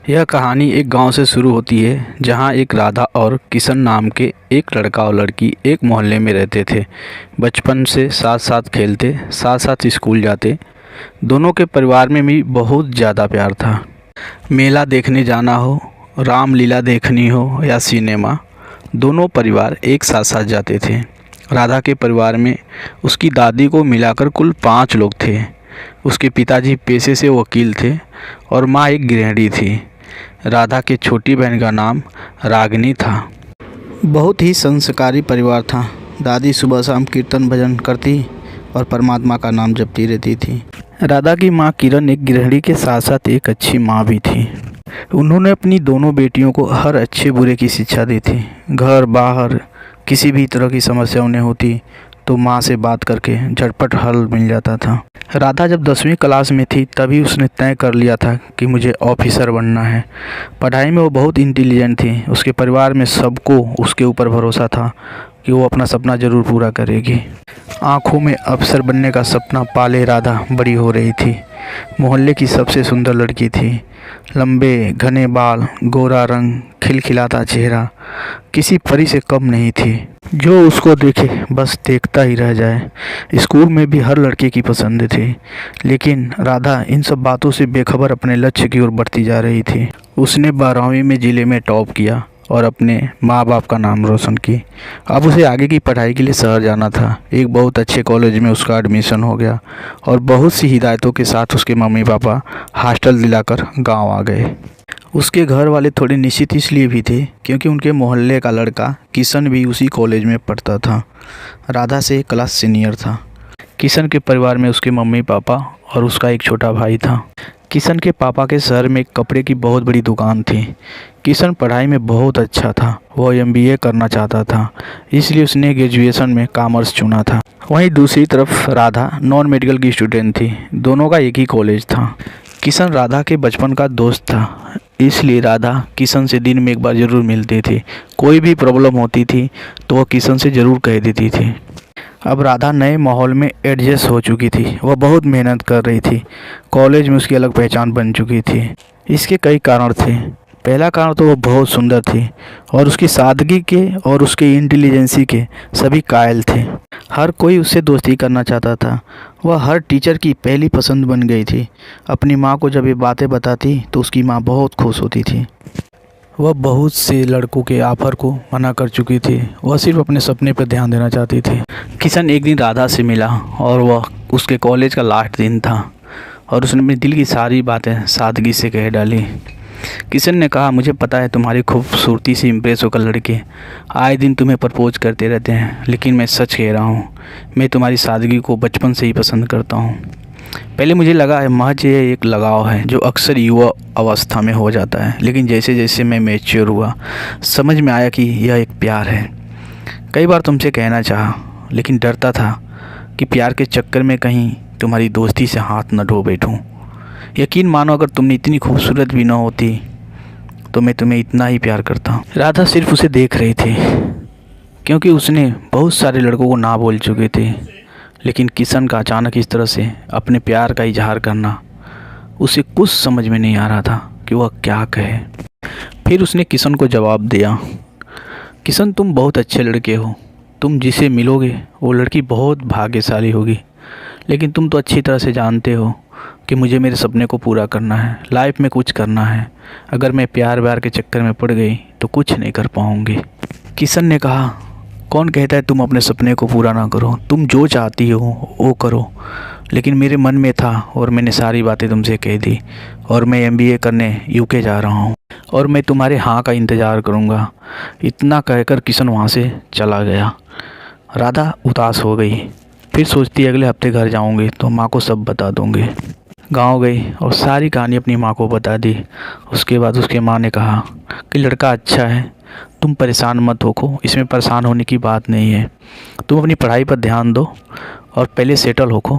यह कहानी एक गांव से शुरू होती है जहां एक राधा और किशन नाम के एक लड़का और लड़की एक मोहल्ले में रहते थे। बचपन से साथ साथ खेलते, साथ साथ स्कूल जाते। दोनों के परिवार में भी बहुत ज़्यादा प्यार था। मेला देखने जाना हो, रामलीला देखनी हो या सिनेमा, दोनों परिवार एक साथ साथ जाते थे। राधा के परिवार में उसकी दादी को मिलाकर कुल 5 लोग थे। उसके पिताजी पेशे से वकील थे और माँ एक गृहिणी थी। राधा की छोटी बहन का नाम रागिनी था। बहुत ही संस्कारी परिवार था। दादी सुबह शाम कीर्तन भजन करती और परमात्मा का नाम जपती रहती थी। राधा की माँ किरण एक गृहिणी के साथ साथ एक अच्छी माँ भी थी। उन्होंने अपनी दोनों बेटियों को हर अच्छे बुरे की शिक्षा दी थी। घर बाहर किसी भी तरह की समस्या उन्हें होती तो माँ से बात करके झटपट हल मिल जाता था। राधा जब 10वीं क्लास में थी तभी उसने तय कर लिया था कि मुझे ऑफिसर बनना है। पढ़ाई में वो बहुत इंटेलिजेंट थी। उसके परिवार में सबको उसके ऊपर भरोसा था कि वो अपना सपना ज़रूर पूरा करेगी। आंखों में अफसर बनने का सपना पाले राधा बड़ी हो रही थी। मोहल्ले की सबसे सुंदर लड़की थी। लंबे घने बाल, गोरा रंग, खिलखिलाता चेहरा, किसी परी से कम नहीं थी। जो उसको देखे बस देखता ही रह जाए। स्कूल में भी हर लड़के की पसंद थी, लेकिन राधा इन सब बातों से बेखबर अपने लक्ष्य की ओर बढ़ती जा रही थी। उसने 12वीं में ज़िले में टॉप किया और अपने माँ बाप का नाम रोशन की। अब उसे आगे की पढ़ाई के लिए शहर जाना था। एक बहुत अच्छे कॉलेज में उसका एडमिशन हो गया और बहुत सी हिदायतों के साथ उसके मम्मी पापा हॉस्टल दिलाकर गांव आ गए। उसके घर वाले थोड़े निश्चित इसलिए भी थे क्योंकि उनके मोहल्ले का लड़का किशन भी उसी कॉलेज में पढ़ता था। राधा से एक क्लास सीनियर था। किशन के परिवार में उसके मम्मी पापा और उसका एक छोटा भाई था। किशन के पापा के शहर में एक कपड़े की बहुत बड़ी दुकान थी। किशन पढ़ाई में बहुत अच्छा था। वह MBA करना चाहता था, इसलिए उसने ग्रेजुएशन में कॉमर्स चुना था। वहीं दूसरी तरफ राधा नॉन मेडिकल की स्टूडेंट थी। दोनों का एक ही कॉलेज था। किशन राधा के बचपन का दोस्त था, इसलिए राधा किशन से दिन में एक बार ज़रूर मिलती थी। कोई भी प्रॉब्लम होती थी तो वह किशन से ज़रूर कह देती थी। अब राधा नए माहौल में एडजस्ट हो चुकी थी। वह बहुत मेहनत कर रही थी। कॉलेज में उसकी अलग पहचान बन चुकी थी। इसके कई कारण थे। पहला कारण तो वह बहुत सुंदर थी और उसकी सादगी के और उसके इंटेलिजेंसी के सभी कायल थे। हर कोई उससे दोस्ती करना चाहता था। वह हर टीचर की पहली पसंद बन गई थी। अपनी माँ को जब ये बातें बताती तो उसकी माँ बहुत खुश होती थी। वह बहुत से लड़कों के ऑफर को मना कर चुकी थी। वह सिर्फ अपने सपने पर ध्यान देना चाहती थी। किशन एक दिन राधा से मिला और वह उसके कॉलेज का लास्ट दिन था और उसने अपने दिल की सारी बातें सादगी से कह डाली। किशन ने कहा, मुझे पता है तुम्हारी खूबसूरती से इम्प्रेस होकर लड़के आए दिन तुम्हें प्रपोज करते रहते हैं, लेकिन मैं सच कह रहा हूँ, मैं तुम्हारी सादगी को बचपन से ही पसंद करता हूँ। पहले मुझे लगा है महज ये एक लगाव है जो अक्सर युवा अवस्था में हो जाता है, लेकिन जैसे जैसे मैं मैच्योर हुआ समझ में आया कि यह एक प्यार है। कई बार तुमसे कहना चाहा, लेकिन डरता था कि प्यार के चक्कर में कहीं तुम्हारी दोस्ती से हाथ न धो बैठूं। यकीन मानो, अगर तुमने इतनी खूबसूरत भी न होती तो मैं तुम्हें इतना ही प्यार करता। राधा सिर्फ उसे देख रही थी क्योंकि उसने बहुत सारे लड़कों को ना बोल चुके थे, लेकिन किशन का अचानक इस तरह से अपने प्यार का इजहार करना उसे कुछ समझ में नहीं आ रहा था कि वह क्या कहे। फिर उसने किशन को जवाब दिया, किशन तुम बहुत अच्छे लड़के हो। तुम जिसे मिलोगे वो लड़की बहुत भाग्यशाली होगी, लेकिन तुम तो अच्छी तरह से जानते हो कि मुझे मेरे सपने को पूरा करना है, लाइफ में कुछ करना है। अगर मैं प्यार व्यार के चक्कर में पड़ गई तो कुछ नहीं कर पाऊँगी। किशन ने कहा, कौन कहता है तुम अपने सपने को पूरा ना करो। तुम जो चाहती हो वो करो, लेकिन मेरे मन में था और मैंने सारी बातें तुमसे कह दी और मैं MBA करने UK जा रहा हूँ और मैं तुम्हारे हाँ का इंतज़ार करूँगा। इतना कहकर किशन वहाँ से चला गया। राधा उदास हो गई। फिर सोचती अगले हफ्ते घर जाऊँगी तो माँ को सब बता दूँगी। गांव गई और सारी कहानी अपनी माँ को बता दी। उसके बाद उसके माँ ने कहा कि लड़का अच्छा है, तुम परेशान मत होको, इसमें परेशान होने की बात नहीं है। तुम अपनी पढ़ाई पर ध्यान दो और पहले सेटल होको,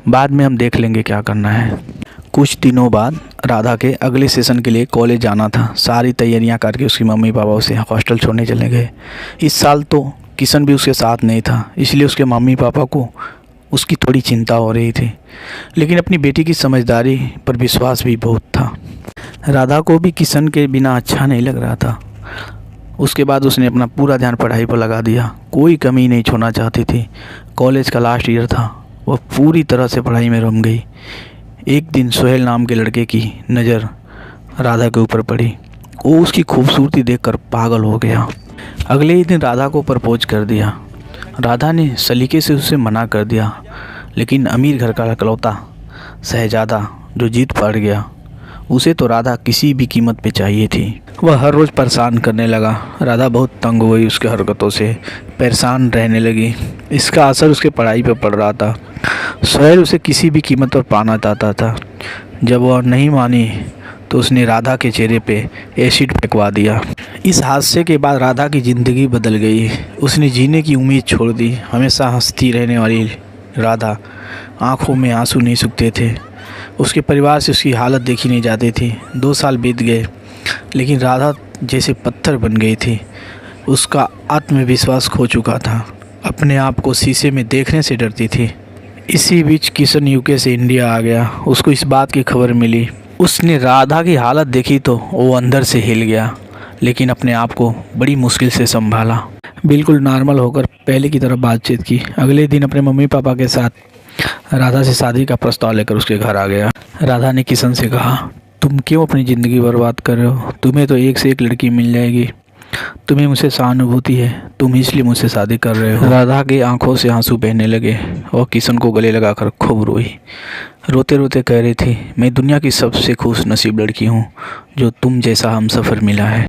बाद में हम देख लेंगे क्या करना है। कुछ दिनों बाद राधा के अगले सेशन के लिए कॉलेज जाना था। सारी तैयारियां करके उसकी मम्मी पापा उसे हॉस्टल छोड़ने चले गए। इस साल तो किशन भी उसके साथ नहीं था, इसलिए उसके मम्मी पापा को उसकी थोड़ी चिंता हो रही थी, लेकिन अपनी बेटी की समझदारी पर विश्वास भी बहुत था। राधा को भी किशन के बिना अच्छा नहीं लग रहा था। उसके बाद उसने अपना पूरा ध्यान पढ़ाई पर लगा दिया, कोई कमी नहीं छोड़ना चाहती थी। कॉलेज का लास्ट ईयर था, वह पूरी तरह से पढ़ाई में रम गई। एक दिन सोहेल नाम के लड़के की नज़र राधा के ऊपर पड़ी। वो उसकी खूबसूरती देखकर पागल हो गया। अगले ही दिन राधा को प्रपोज कर दिया। राधा ने सलीके से उसे मना कर दिया, लेकिन अमीर घर का इकलौता शहजादा जो जीत पड़ गया, उसे तो राधा किसी भी कीमत पे चाहिए थी। वह हर रोज़ परेशान करने लगा। राधा बहुत तंग हो गई उसके हरकतों से, परेशान रहने लगी। इसका असर उसके पढ़ाई पर पड़ रहा था। सोहेल उसे किसी भी कीमत पर पाना चाहता था। जब वह नहीं मानी तो उसने राधा के चेहरे पे एसिड फेंकवा दिया। इस हादसे के बाद राधा की ज़िंदगी बदल गई। उसने जीने की उम्मीद छोड़ दी। हमेशा हंसती रहने वाली राधा, आंखों में आंसू नहीं सूखते थे। उसके परिवार से उसकी हालत देखी नहीं जाती थी। 2 साल बीत गए, लेकिन राधा जैसे पत्थर बन गई थी। उसका आत्मविश्वास खो चुका था। अपने आप को शीशे में देखने से डरती थी। इसी बीच किशन यूके से इंडिया आ गया। उसको इस बात की खबर मिली। उसने राधा की हालत देखी तो वो अंदर से हिल गया, लेकिन अपने आप को बड़ी मुश्किल से संभाला। बिल्कुल नॉर्मल होकर पहले की तरह बातचीत की। अगले दिन अपने मम्मी पापा के साथ राधा से शादी का प्रस्ताव लेकर उसके घर आ गया। राधा ने किशन से कहा, तुम क्यों अपनी ज़िंदगी बर्बाद कर रहे हो? तुम्हें तो एक से एक लड़की मिल जाएगी। तुम्हें मुझसे सहानुभूति है, तुम इसलिए मुझसे शादी कर रहे हो। राधा की आंखों से आंसू बहने लगे और किशन को गले लगाकर खूब रोई। रोते रोते कह रही थी, मैं दुनिया की सबसे खुश नसीब लड़की हूँ जो तुम जैसा हमसफ़र मिला है।